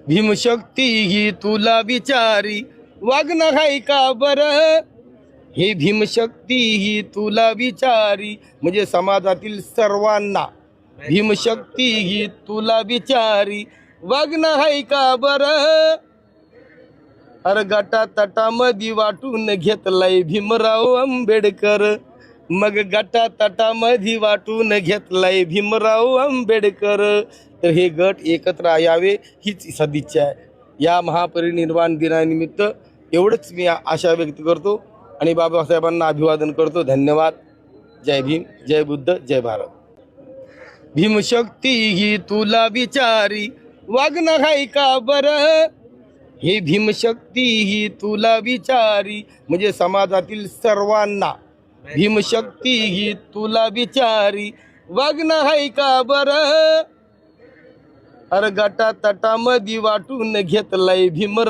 भीमशक्ती ही तुला विचारी वागणं हाय का बरं. हे भीमशक्ती ही तुला विचारी म्हणजे समाजातील सर्वांना भीमशक्ती ही तुला विचारी वागणं हाय का बरं. अरे गटा तटामध्ये वाटून घेतलाय भीमराव आंबेडकर. मग गटा तटामध्ये वाटून घेतलाय भीमराव आंबेडकर. तर हे गट एकत्र यावे हीच सदिच्छा आहे. या महापरिनिर्वाण दिनानिमित्त एवढंच मी आशा व्यक्त करतो आणि बाबासाहेबांना अभिवादन करतो. धन्यवाद. जय भीम, जय बुद्ध, जय भारत. भीमशक्ती ही तुला विचारी वागणं हाय का बरं. हे भीमशक्ती ही तुला विचारी म्हणजे समाजातील सर्वांना भीमशक्ती ही तुला विचारी वागणं हाय का बरं. अरे गटा तटामध्ये वाटून घेतलाय भीमराव